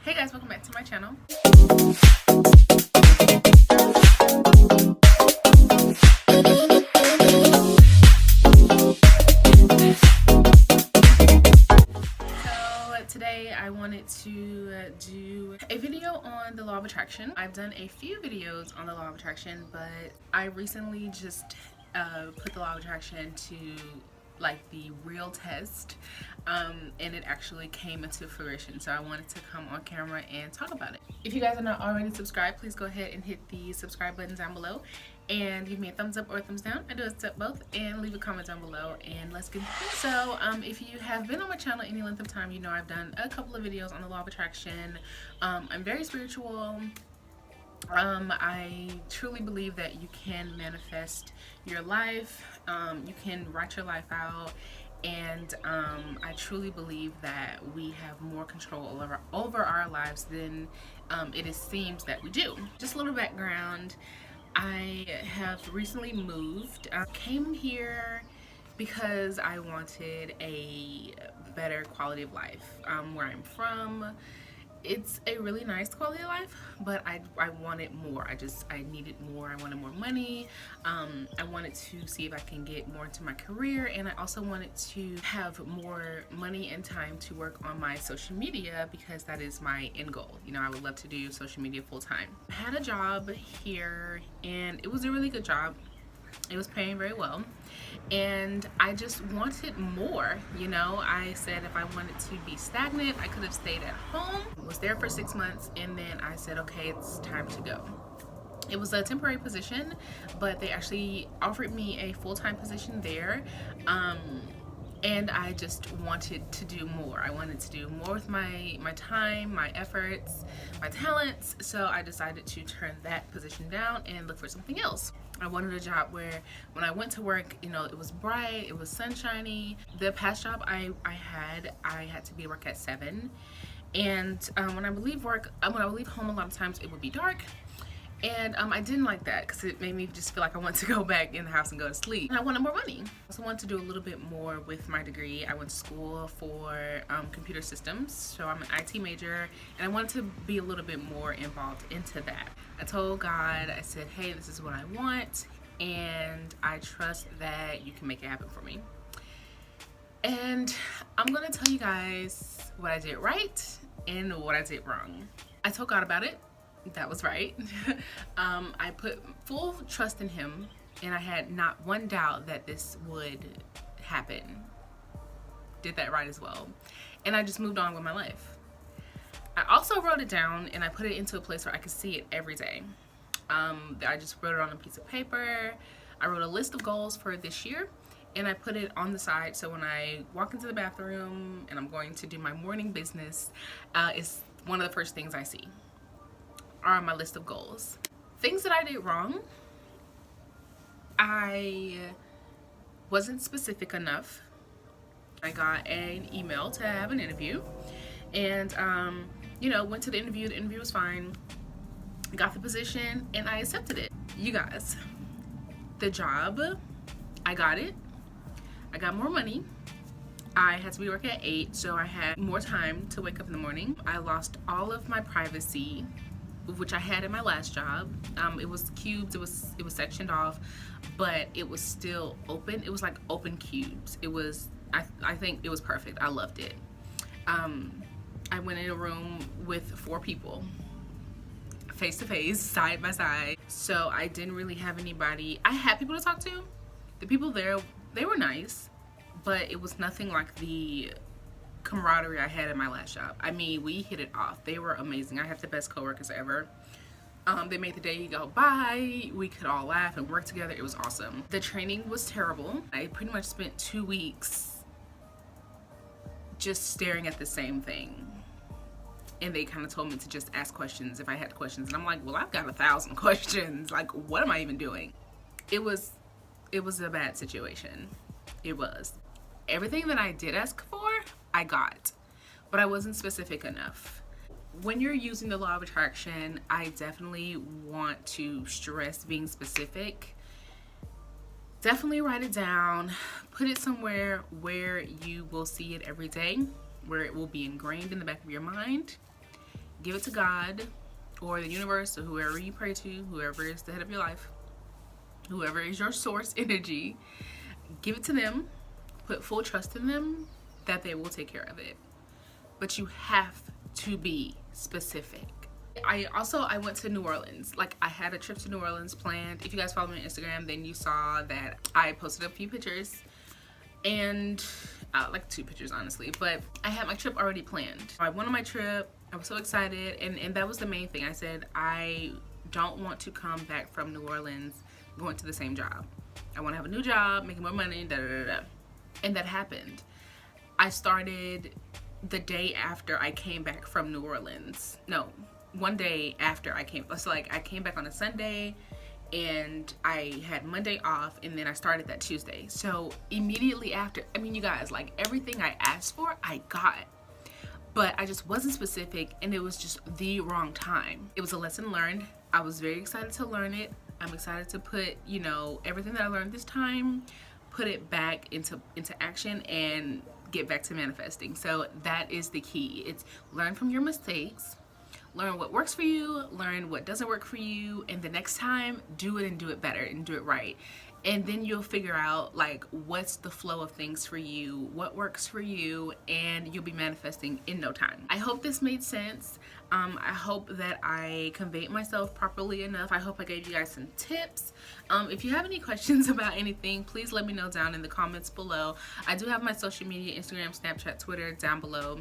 Hey guys, welcome back to my channel. So today I wanted to do a video on the law of attraction. I've done a few videos on the law of attraction, but I recently just put the law of attraction to like the real test, and it actually came into fruition, so I wanted to come on camera and talk about it. If you guys are not already subscribed, please go ahead and hit the subscribe button down below and give me a thumbs up or a thumbs down. I do accept both, and leave a comment down below and let's get into it. So if you have been on my channel any length of time, you know I've done a couple of videos on the law of attraction. I'm very spiritual. I truly believe that you can manifest your life, you can write your life out, and I truly believe that we have more control over our lives than it seems that we do. Just a little background, I have recently moved. I came here because I wanted a better quality of life. Where I'm from, it's a really nice quality of life, but I wanted more. I needed more. I wanted more money. I wanted to see if I can get more into my career, and I also wanted to have more money and time to work on my social media, because that is my end goal. You know, I would love to do social media full time. I had a job here and it was a really good job. It was paying very well, and I just wanted more. You know, I said if I wanted to be stagnant, I could have stayed at home. I was there for 6 months, and then I said, okay, it's time to go. It was a temporary position, but they actually offered me a full-time position there. And I just wanted to do more. I wanted to do more with my time, my efforts, my talents. So I decided to turn that position down and look for something else. I wanted a job where when I went to work, you know, it was bright, it was sunshiny. The past job I had to be at work at 7. And when I would leave home, a lot of times it would be dark. And I didn't like that, because it made me just feel like I wanted to go back in the house and go to sleep. And I wanted more money. I also wanted to do a little bit more with my degree. I went to school for computer systems, so I'm an IT major, and I wanted to be a little bit more involved into that. I told God, I said, hey, this is what I want, and I trust that you can make it happen for me. And I'm gonna tell you guys what I did right and what I did wrong. I told God about it. That was right. I put full trust in him, and I had not one doubt that this would happen. Did that right as well. And I just moved on with my life. I also wrote it down, and I put it into a place where I could see it every day. I just wrote it on a piece of paper. I wrote a list of goals for this year, and I put it on the side, so when I walk into the bathroom and I'm going to do my morning business, it's one of the first things I see are my list of goals. Things that I did wrong: I wasn't specific enough. I got an email to have an interview, and you know, went to the interview. The interview was fine. Got the position, and I accepted it. You guys, the job, I got it. I got more money. I had to be working at 8, so I had more time to wake up in the morning. I lost all of my privacy, which I had in my last job. It was cubes, it was sectioned off, but it was still open. It was like open cubes. It was, I think it was perfect. I loved it. I went in a room with 4 people, face to face, side by side. So I didn't really have anybody. I had people to talk to. The people there, they were nice, but it was nothing like the camaraderie I had in my last job. I mean, we hit it off. They were amazing. I have the best coworkers ever. They made the day go by. We could all laugh and work together. It was awesome. The training was terrible. I pretty much spent 2 weeks just staring at the same thing. And they kind of told me to just ask questions if I had questions. And I'm like, well, I've got 1,000 questions. Like, what am I even doing? It was a bad situation. It was. Everything that I did ask for, I got, but I wasn't specific enough. When you're using the law of attraction, I definitely want to stress being specific. Definitely write it down, put it somewhere where you will see it every day, where it will be ingrained in the back of your mind. give it to God or the universe or whoever you pray to, whoever is the head of your life, whoever is your source energy. Give it to them, put full trust in them that they will take care of it. But you have to be specific. I went to New Orleans. Like, I had a trip to New Orleans planned. If you guys follow me on Instagram, then you saw that I posted a few pictures, and like 2 pictures honestly, but I had my trip already planned. I went on my trip. I was so excited, and that was the main thing. I said I don't want to come back from New Orleans going to the same job. I want to have a new job, making more money, da da da da. And that happened. I started the day after I came back from New Orleans. No, one day after I came. So like, I came back on a Sunday and I had Monday off, and then I started that Tuesday. So immediately after, I mean, you guys, like, everything I asked for, I got. But I just wasn't specific, and it was just the wrong time. It was a lesson learned. I was very excited to learn it. I'm excited to put, you know, everything that I learned this time, put it back into action and get back to manifesting. So that is the key. It's learn from your mistakes, learn what works for you, learn what doesn't work for you, and the next time, do it and do it better and do it right. And then you'll figure out, like, what's the flow of things for you, what works for you, and you'll be manifesting in no time. I hope this made sense. I hope that I conveyed myself properly enough. I hope I gave you guys some tips. If you have any questions about anything, please let me know down in the comments below. I do have my social media, Instagram, Snapchat, Twitter, down below.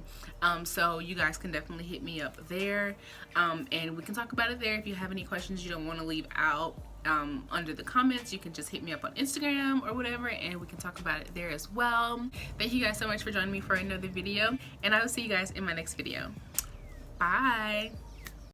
So you guys can definitely hit me up there. And we can talk about it there. If you have any questions you don't want to leave out under the comments, you can just hit me up on Instagram or whatever, and we can talk about it there as well. Thank you guys so much for joining me for another video, and I will see you guys in my next video. Bye.